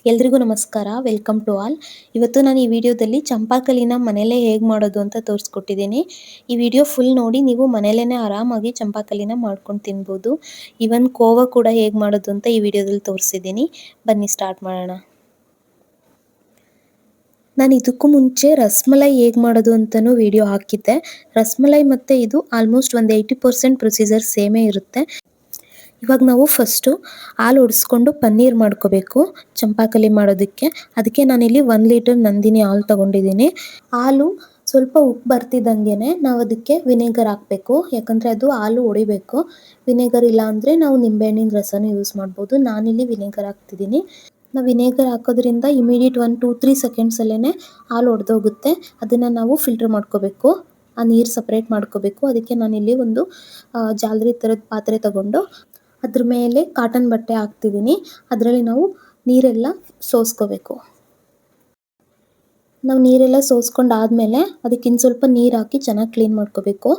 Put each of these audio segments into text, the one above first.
ಎಲ್ರಿಗೂ ನಮಸ್ಕಾರ. Welcome to all. ಇವತ್ತು ನಾನು ಈ ವಿಡಿಯೋದಲ್ಲಿ ಚಂಪಾಕಲಿನ ಮನೇಲೇ ಹೇಗೆ ಮಾಡೋದು ಅಂತ ತೋರಿಸ್ಕೊಟ್ಟಿದ್ದೀನಿ. ಈ ವಿಡಿಯೋ ಫುಲ್ ನೋಡಿ ನೀವು ಮನೇಲೇನೆ ಆರಾಮಾಗಿ ಚಂಪಾಕಲಿನ ಮಾಡ್ಕೊಂಡು ತಿನ್ಬೋದು. ಈವನ್ ಕೋವಾ ಕೂಡ ಹೇಗೆ ಮಾಡೋದು ಅಂತ ಈ ವಿಡಿಯೋದಲ್ಲಿ ತೋರಿಸಿದ್ದೀನಿ. ಬನ್ನಿ ಸ್ಟಾರ್ಟ್ ಮಾಡೋಣ. ನಾನು ಇದಕ್ಕೂ ಮುಂಚೆ ರಸಮಲೈ ಹೇಗೆ ಮಾಡೋದು ಅಂತಲೂ ವಿಡಿಯೋ ಹಾಕಿದ್ದೆ. ರಸಮಲೈ ಮತ್ತು ಇದು ಆಲ್ಮೋಸ್ಟ್ ಒಂದು 80% ಪ್ರೊಸೀಜರ್ ಸೇಮೇ ಇರುತ್ತೆ. ಇವಾಗ ನಾವು ಫಸ್ಟು ಹಾಲು ಒಡಿಸ್ಕೊಂಡು ಪನ್ನೀರ್ ಮಾಡ್ಕೋಬೇಕು ಚಂಪಾಕಲಿ ಮಾಡೋದಕ್ಕೆ. ಅದಕ್ಕೆ ನಾನಿಲ್ಲಿ 1 ಲೀಟರ್ ನಂದಿನಿ ಹಾಲು ತೊಗೊಂಡಿದ್ದೀನಿ. ಹಾಲು ಸ್ವಲ್ಪ ಉಪ್ಪು ಬರ್ತಿದ್ದಂಗೆ ನಾವು ಅದಕ್ಕೆ ವಿನೆಗರ್ ಹಾಕಬೇಕು, ಯಾಕಂದರೆ ಅದು ಹಾಲು ಒಡಿಬೇಕು. ವಿನೆಗರ್ ಇಲ್ಲ ಅಂದರೆ ನಾವು ನಿಂಬೆಹಣ್ಣಿನ ರಸನೂ ಯೂಸ್ ಮಾಡ್ಬೋದು. ನಾನಿಲ್ಲಿ ವಿನೆಗರ್ ಹಾಕ್ತಿದ್ದೀನಿ. ನಾವು ವಿನೆಗರ್ ಹಾಕೋದ್ರಿಂದ ಇಮಿಡಿಯೇಟ್ 1-2-3 ಸೆಕೆಂಡ್ಸಲ್ಲೇ ಹಾಲು ಒಡೆದೋಗುತ್ತೆ. ಅದನ್ನು ನಾವು ಫಿಲ್ಟರ್ ಮಾಡ್ಕೋಬೇಕು, ಆ ನೀರು ಸಪ್ರೇಟ್ ಮಾಡ್ಕೋಬೇಕು. ಅದಕ್ಕೆ ನಾನಿಲ್ಲಿ ಒಂದು ಜಾಲರಿ ಥರದ ಪಾತ್ರೆ ತಗೊಂಡು ಅದ್ರ ಮೇಲೆ ಕಾಟನ್ ಬಟ್ಟೆ ಹಾಕ್ತಿದ್ದೀನಿ. ಅದರಲ್ಲಿ ನಾವು ನೀರೆಲ್ಲ ಸೋಸ್ಕೋಬೇಕು. ನಾವು ನೀರೆಲ್ಲ ಸೋಸ್ಕೊಂಡಾದಮೇಲೆ ಅದಕ್ಕೆ ಇನ್ನು ಸ್ವಲ್ಪ ನೀರು ಹಾಕಿ ಚೆನ್ನಾಗಿ ಕ್ಲೀನ್ ಮಾಡ್ಕೋಬೇಕು.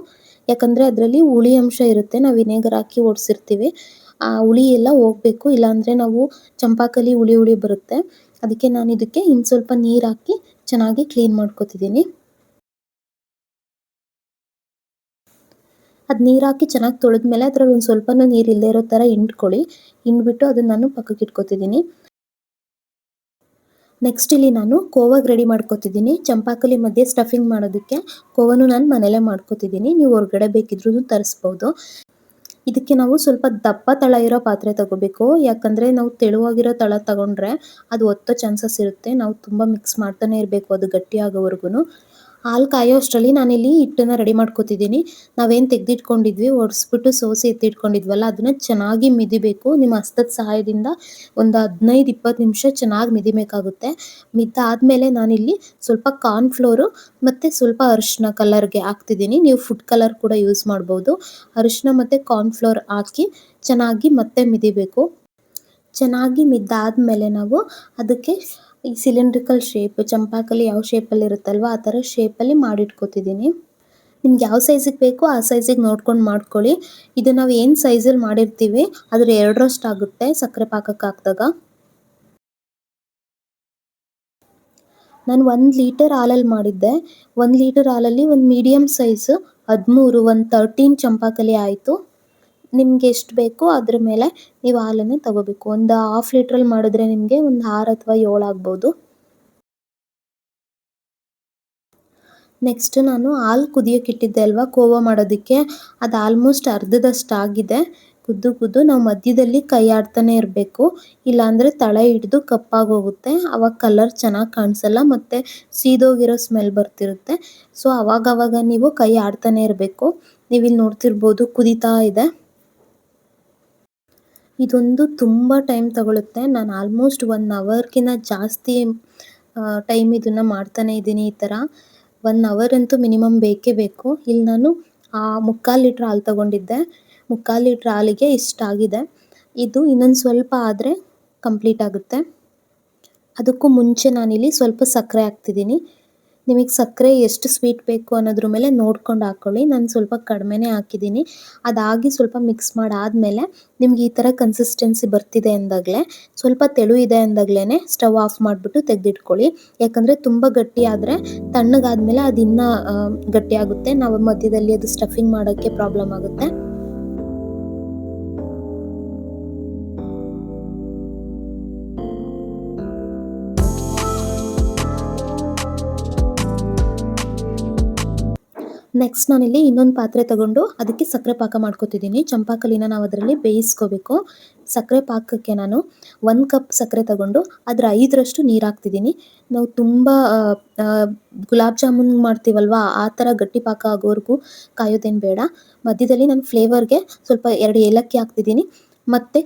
ಯಾಕಂದರೆ ಅದರಲ್ಲಿ ಹುಳಿ ಅಂಶ ಇರುತ್ತೆ, ನಾವು ವಿನೆಗರ್ ಹಾಕಿ ಓಡಿಸಿರ್ತೀವಿ. ಆ ಹುಳಿ ಎಲ್ಲ ಹೋಗಬೇಕು, ಇಲ್ಲಾಂದರೆ ನಾವು ಚಂಪಾಕಲಿ ಹುಳಿ ಹುಳಿ ಬರುತ್ತೆ. ಅದಕ್ಕೆ ನಾನು ಇದಕ್ಕೆ ಇನ್ನು ಸ್ವಲ್ಪ ನೀರು ಹಾಕಿ ಚೆನ್ನಾಗಿ ಕ್ಲೀನ್ ಮಾಡ್ಕೊತಿದ್ದೀನಿ. ಅದು ನೀರು ಹಾಕಿ ಚೆನ್ನಾಗಿ ತೊಳೆದ್ಮೇಲೆ ಅದರಲ್ಲಿ ಒಂದು ಸ್ವಲ್ಪನೂ ನೀರು ಇಲ್ಲದೇ ಇರೋ ಥರ ಹಿಂಡ್ಕೊಳ್ಳಿ. ಹಿಂಡ್ಬಿಟ್ಟು ಅದನ್ನು ನಾನು ಪಕ್ಕಕ್ಕೆ ಇಟ್ಕೊತಿದ್ದೀನಿ. ನೆಕ್ಸ್ಟ್ ಇಲ್ಲಿ ನಾನು ಕೋವಾಗೆ ರೆಡಿ ಮಾಡ್ಕೊತಿದ್ದೀನಿ. ಚಂಪಾಕಲಿ ಮಧ್ಯೆ ಸ್ಟಫಿಂಗ್ ಮಾಡೋದಕ್ಕೆ ಕೋವನ್ನು ನಾನು ಮನೇಲೇ ಮಾಡ್ಕೊತಿದ್ದೀನಿ. ನೀವು ಹೊರಗಡೆ ಬೇಕಿದ್ರೂ ತರಿಸ್ಬೋದು. ಇದಕ್ಕೆ ನಾವು ಸ್ವಲ್ಪ ದಪ್ಪ ತಳ ಇರೋ ಪಾತ್ರೆ ತಗೋಬೇಕು, ಯಾಕಂದರೆ ನಾವು ತೆಳುವಾಗಿರೋ ತಳ ತಗೊಂಡ್ರೆ ಅದು ಒತ್ತೋ ಚಾನ್ಸಸ್ ಇರುತ್ತೆ. ನಾವು ತುಂಬ ಮಿಕ್ಸ್ ಮಾಡ್ತಾನೆ ಇರಬೇಕು ಅದು ಗಟ್ಟಿ ಆಗೋವರೆಗೂ. ಹಾಲು ಕಾಯೋ ಅಷ್ಟರಲ್ಲಿ ನಾನಿಲ್ಲಿ ಹಿಟ್ಟನ್ನು ರೆಡಿ ಮಾಡ್ಕೊತಿದ್ದೀನಿ. ನಾವೇನು ತೆಗೆದಿಟ್ಕೊಂಡಿದ್ವಿ, ಒಡಿಸ್ಬಿಟ್ಟು ಸೋಸಿ ಎತ್ತಿಟ್ಕೊಂಡಿದ್ವಲ್ಲ, ಅದನ್ನು ಚೆನ್ನಾಗಿ ಮಿದಿಬೇಕು. ನಿಮ್ಮ ಹಸ್ತದ ಸಹಾಯದಿಂದ ಒಂದು 15-20 ನಿಮಿಷ ಚೆನ್ನಾಗಿ ಮಿದಿಬೇಕಾಗುತ್ತೆ. ಮಿದ್ದಾದಮೇಲೆ ನಾನಿಲ್ಲಿ ಸ್ವಲ್ಪ ಕಾರ್ನ್ಫ್ಲೋರು ಮತ್ತು ಸ್ವಲ್ಪ ಅರಿಶಿನ ಕಲರ್ಗೆ ಹಾಕ್ತಿದ್ದೀನಿ. ನೀವು ಫುಡ್ ಕಲರ್ ಕೂಡ ಯೂಸ್ ಮಾಡ್ಬೋದು. ಅರಿಶಿನ ಮತ್ತು ಕಾರ್ನ್ಫ್ಲೋರ್ ಹಾಕಿ ಚೆನ್ನಾಗಿ ಮತ್ತೆ ಮಿದಿಬೇಕು. ಚೆನ್ನಾಗಿ ಮಿದ್ದಾದಮೇಲೆ ನಾವು ಅದಕ್ಕೆ ಈ ಸಿಲಿಂಡ್ರಿಕಲ್ ಶೇಪ್, ಚಂಪಾಕಲಿ ಯಾವ ಶೇಪಲ್ಲಿ ಇರುತ್ತಲ್ವ ಆ ಥರ ಶೇಪಲ್ಲಿ ಮಾಡಿಟ್ಕೊತಿದ್ದೀನಿ. ನಿಮ್ಗೆ ಯಾವ ಸೈಜಿಗೆ ಬೇಕೋ ಆ ಸೈಜಿಗೆ ನೋಡ್ಕೊಂಡು ಮಾಡ್ಕೊಳ್ಳಿ. ಇದು ನಾವು ಏನು ಸೈಜಲ್ಲಿ ಮಾಡಿರ್ತೀವಿ ಅದ್ರ 2ರಷ್ಟು ಆಗುತ್ತೆ ಸಕ್ಕರೆ ಪಾಕಕ್ಕೆ ಹಾಕಿದಾಗ. ನಾನು 1 ಲೀಟರ್ ಹಾಲಲ್ಲಿ ಮಾಡಿದ್ದೆ. 1 ಲೀಟರ್ ಹಾಲಲ್ಲಿ ಒಂದು ಮೀಡಿಯಮ್ ಸೈಜ್ 13, ಒಂದು 13 ಚಂಪಾಕಲಿ ಆಯಿತು. ನಿಮ್ಗೆ ಎಷ್ಟು ಬೇಕೋ ಅದ್ರ ಮೇಲೆ ನೀವು ಹಾಲನ್ನು ತಗೋಬೇಕು. ಒಂದು 1/2 ಲೀಟ್ರಲ್ಲಿ ಮಾಡಿದ್ರೆ ನಿಮಗೆ ಒಂದು 6 ಅಥವಾ 7 ಆಗ್ಬೋದು. ನೆಕ್ಸ್ಟ್ ನಾನು ಹಾಲು ಕುದಿಯೋಕೆ ಇಟ್ಟಿದ್ದೆ ಅಲ್ವಾ ಕೋವಾ ಮಾಡೋದಕ್ಕೆ, ಅದು ಆಲ್ಮೋಸ್ಟ್ ಅರ್ಧದಷ್ಟು ಆಗಿದೆ. ಕುದ್ದು ನಾವು ಮಧ್ಯದಲ್ಲಿ ಕೈ ಆಡ್ತಾನೆ ಇರಬೇಕು, ಇಲ್ಲಾಂದರೆ ತಳ ಹಿಡಿದು ಕಪ್ಪಾಗೋಗುತ್ತೆ. ಆವಾಗ ಕಲರ್ ಚೆನ್ನಾಗಿ ಕಾಣಿಸಲ್ಲ ಮತ್ತು ಸೀದೋಗಿರೋ ಸ್ಮೆಲ್ ಬರ್ತಿರುತ್ತೆ. ಸೊ ಅವಾಗವಾಗ ನೀವು ಕೈ ಆಡ್ತಾನೆ ಇರಬೇಕು. ನೀವಿಲ್ಲಿ ನೋಡ್ತಿರ್ಬೋದು ಕುದೀತಾ ಇದೆ. ಇದೊಂದು ತುಂಬ ಟೈಮ್ ತಗೊಳುತ್ತೆ. ನಾನು ಆಲ್ಮೋಸ್ಟ್ 1 ಅವರ್ಗಿಂತ ಜಾಸ್ತಿ ಟೈಮ್ ಇದನ್ನು ಮಾಡ್ತಾನೆ ಇದ್ದೀನಿ. ಈ ಥರ 1 ಅವರ್ ಅಂತೂ ಮಿನಿಮಮ್ ಬೇಕೇ ಬೇಕು. ಇಲ್ಲಿ ನಾನು 3/4 ಲೀಟ್ರ್ ಹಾಲು ತೊಗೊಂಡಿದ್ದೆ. 3/4 ಲೀಟ್ರ್ ಹಾಲಿಗೆ ಇಷ್ಟಾಗಿದೆ. ಇದು ಇನ್ನೊಂದು ಸ್ವಲ್ಪ ಆದರೆ ಕಂಪ್ಲೀಟ್ ಆಗುತ್ತೆ. ಅದಕ್ಕೂ ಮುಂಚೆ ನಾನಿಲ್ಲಿ ಸ್ವಲ್ಪ ಸಕ್ಕರೆ ಹಾಕ್ತಿದ್ದೀನಿ. ನಿಮಗೆ ಸಕ್ಕರೆ ಎಷ್ಟು ಸ್ವೀಟ್ ಬೇಕು ಅನ್ನೋದ್ರ ಮೇಲೆ ನೋಡ್ಕೊಂಡು ಹಾಕ್ಕೊಳ್ಳಿ. ನಾನು ಸ್ವಲ್ಪ ಕಡಿಮೆನೇ ಹಾಕಿದ್ದೀನಿ. ಅದಾಗಿ ಸ್ವಲ್ಪ ಮಿಕ್ಸ್ ಮಾಡಾದಮೇಲೆ ನಿಮ್ಗೆ ಈ ಥರ ಕನ್ಸಿಸ್ಟೆನ್ಸಿ ಬರ್ತಿದೆ ಅಂದಾಗಲೇ, ಸ್ವಲ್ಪ ತೆಳು ಇದೆ ಅಂದಾಗಲೇ ಸ್ಟವ್ ಆಫ್ ಮಾಡಿಬಿಟ್ಟು ತೆಗೆದಿಟ್ಕೊಳ್ಳಿ. ಯಾಕಂದರೆ ತುಂಬ ಗಟ್ಟಿ ಆದರೆ ತಣ್ಣಗಾದ್ಮೇಲೆ ಅದು ಇನ್ನೂ ಗಟ್ಟಿಯಾಗುತ್ತೆ. ನಾವು ಮಧ್ಯದಲ್ಲಿ ಅದು ಸ್ಟಫಿಂಗ್ ಮಾಡೋಕ್ಕೆ ಪ್ರಾಬ್ಲಮ್ ಆಗುತ್ತೆ. ನೆಕ್ಸ್ಟ್ ನಾನಿಲ್ಲಿ ಇನ್ನೊಂದು ಪಾತ್ರೆ ತಗೊಂಡು ಅದಕ್ಕೆ ಸಕ್ಕರೆ ಪಾಕ ಮಾಡ್ಕೊತಿದ್ದೀನಿ. ಚಂಪಾಕಲಿನ ನಾವು ಅದರಲ್ಲಿ ಬೇಯಿಸ್ಕೋಬೇಕು. ಸಕ್ಕರೆ ಪಾಕಕ್ಕೆ ನಾನು 1 ಕಪ್ ಸಕ್ಕರೆ ತಗೊಂಡು ಅದರ 5ರಷ್ಟು ನೀರು ಹಾಕ್ತಿದ್ದೀನಿ. ನಾವು ತುಂಬ ಗುಲಾಬ್ ಜಾಮೂನ್ ಮಾಡ್ತೀವಲ್ವ ಆ ಥರ ಗಟ್ಟಿ ಪಾಕ ಆಗೋವರೆಗೂ ಕಾಯೋದೇನು ಬೇಡ. ಮಧ್ಯದಲ್ಲಿ ನಾನು ಫ್ಲೇವರ್ಗೆ ಸ್ವಲ್ಪ 2 ಏಲಕ್ಕಿ ಹಾಕ್ತಿದ್ದೀನಿ ಮತ್ತು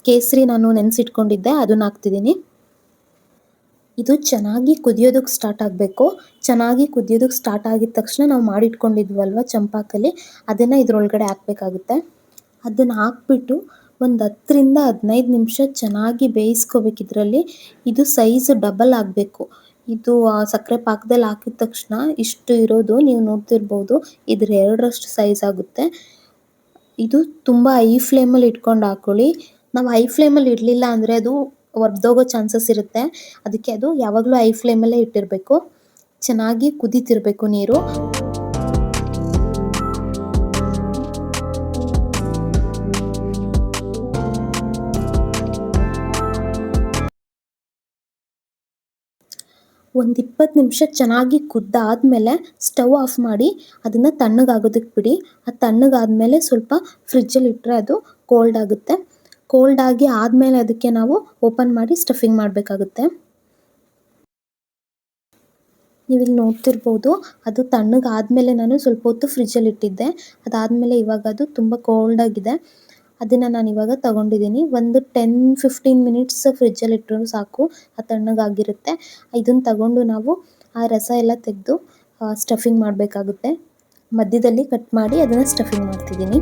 ಕೇಸರಿ ನಾನು ನೆನೆಸಿಟ್ಕೊಂಡಿದ್ದೆ ಅದನ್ನು ಹಾಕ್ತಿದ್ದೀನಿ. ಇದು ಚೆನ್ನಾಗಿ ಕುದಿಯೋದಕ್ಕೆ ಸ್ಟಾರ್ಟ್ ಆಗಬೇಕು. ಚೆನ್ನಾಗಿ ಕುದಿಯೋದಕ್ಕೆ ಸ್ಟಾರ್ಟ್ ಆಗಿದ ತಕ್ಷಣ ನಾವು ಮಾಡಿಟ್ಕೊಂಡಿದ್ವಲ್ವ ಚಂಪಾಕಲಿ, ಅದನ್ನು ಇದರೊಳಗಡೆ ಹಾಕಬೇಕಾಗುತ್ತೆ. ಅದನ್ನು ಹಾಕ್ಬಿಟ್ಟು ಒಂದು 10-15 ನಿಮಿಷ ಚೆನ್ನಾಗಿ ಬೇಯಿಸ್ಕೋಬೇಕು ಇದರಲ್ಲಿ. ಇದು ಸೈಜ್ ಡಬಲ್ ಆಗಬೇಕು. ಇದು ಸಕ್ಕರೆ ಪಾಕದಲ್ಲಿ ಹಾಕಿದ ತಕ್ಷಣ ಇಷ್ಟು ಇರೋದು ನೀವು ನೋಡ್ತಿರ್ಬೋದು, ಇದ್ರ 2ರಷ್ಟು ಸೈಜ್ ಆಗುತ್ತೆ. ಇದು ತುಂಬ ಹೈ ಫ್ಲೇಮಲ್ಲಿ ಇಟ್ಕೊಂಡು ಹಾಕ್ಕೊಳ್ಳಿ. ನಾವು ಹೈ ಫ್ಲೇಮಲ್ಲಿ ಇಡಲಿಲ್ಲ ಅಂದರೆ ಅದು ಒಡೆದೋಗೋ ಚಾನ್ಸಸ್ ಇರುತ್ತೆ. ಅದಕ್ಕೆ ಅದು ಯಾವಾಗಲೂ ಐ ಫ್ಲೇಮಲ್ಲೇ ಇಟ್ಟಿರಬೇಕು. ಚೆನ್ನಾಗಿ ಕುದೀತಿರಬೇಕು ನೀರು. ಒಂದು 20 ನಿಮಿಷ ಚೆನ್ನಾಗಿ ಕುದ್ದಾದ್ಮೇಲೆ ಸ್ಟವ್ ಆಫ್ ಮಾಡಿ ಅದನ್ನು ತಣ್ಣಗಾಗೋದಕ್ಕೆ ಬಿಡಿ. ಅದು ತಣ್ಣಗಾದ್ಮೇಲೆ ಸ್ವಲ್ಪ ಫ್ರಿಜ್ಜಲ್ಲಿ ಇಟ್ಟರೆ ಅದು ಕೋಲ್ಡ್ ಆಗುತ್ತೆ. ಕೋಲ್ಡ್ ಆಗಿ ಆದಮೇಲೆ ಅದಕ್ಕೆ ನಾವು ಓಪನ್ ಮಾಡಿ ಸ್ಟಫಿಂಗ್ ಮಾಡಬೇಕಾಗುತ್ತೆ. ನೀವಿಲ್ಲಿ ನೋಡ್ತಿರ್ಬೋದು, ಅದು ತಣ್ಣಗಾದ್ಮೇಲೆ ನಾನು ಸ್ವಲ್ಪ ಹೊತ್ತು ಫ್ರಿಜ್ಜಲ್ಲಿ ಇಟ್ಟಿದ್ದೆ. ಅದಾದಮೇಲೆ ಇವಾಗ ಅದು ತುಂಬ ಕೋಲ್ಡ್ ಆಗಿದೆ. ಅದನ್ನು ನಾನು ಇವಾಗ ತಗೊಂಡಿದ್ದೀನಿ. ಒಂದು 10-15 ಮಿನಿಟ್ಸ್ ಫ್ರಿಜ್ಜಲ್ಲಿ ಇಟ್ಟರೂ ಸಾಕು, ಅದು ತಣ್ಣಗಾಗಿರುತ್ತೆ. ಇದನ್ನು ತಗೊಂಡು ನಾವು ಆ ರಸ ಎಲ್ಲ ತೆಗೆದು ಸ್ಟಫಿಂಗ್ ಮಾಡಬೇಕಾಗುತ್ತೆ. ಮಧ್ಯದಲ್ಲಿ ಕಟ್ ಮಾಡಿ ಅದನ್ನು ಸ್ಟಫಿಂಗ್ ಮಾಡ್ತಿದ್ದೀನಿ.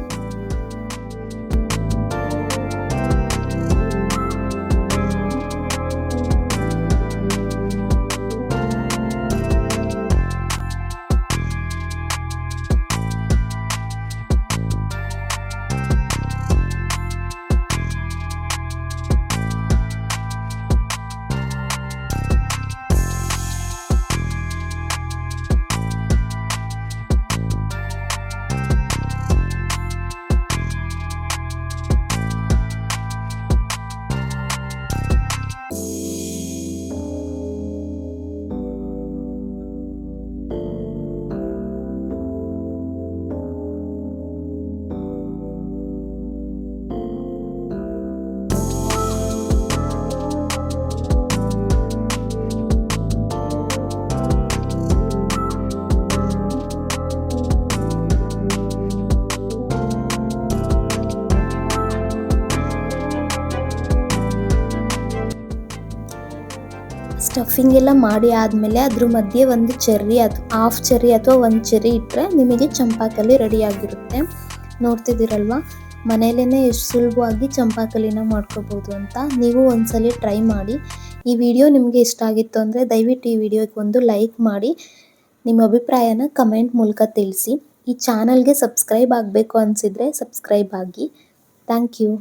ಸ್ಟಫಿಂಗ್ ಎಲ್ಲ ಮಾಡಿ ಆದಮೇಲೆ ಅದ್ರ ಮಧ್ಯೆ ಒಂದು ಚೆರ್ರಿ ಹಾಫ್ ಚೆರ್ರಿ ಅಥವಾ ಒಂದು ಚೆರ್ರಿ ಇಟ್ಟರೆ ನಿಮಗೆ ಚಂಪಾಕಲಿ ರೆಡಿಯಾಗಿರುತ್ತೆ. ನೋಡ್ತಿದ್ದೀರಲ್ವ, ಮನೆಯಲ್ಲೇ ಎಷ್ಟು ಸುಲಭವಾಗಿ ಚಂಪಾಕಲಿನ ಮಾಡ್ಕೋಬೋದು ಅಂತ. ನೀವು ಒಂದ್ಸಲಿ ಟ್ರೈ ಮಾಡಿ. ಈ ವಿಡಿಯೋ ನಿಮಗೆ ಇಷ್ಟ ಆಗಿತ್ತು ಅಂದರೆ ದಯವಿಟ್ಟು ಈ ವಿಡಿಯೋಗೆ ಒಂದು ಲೈಕ್ ಮಾಡಿ, ನಿಮ್ಮ ಅಭಿಪ್ರಾಯನ ಕಮೆಂಟ್ ಮೂಲಕ ತಿಳಿಸಿ. ಈ ಚಾನಲ್ಗೆ ಸಬ್ಸ್ಕ್ರೈಬ್ ಆಗಬೇಕು ಅನಿಸಿದರೆ ಸಬ್ಸ್ಕ್ರೈಬ್ ಆಗಿ. Thank you.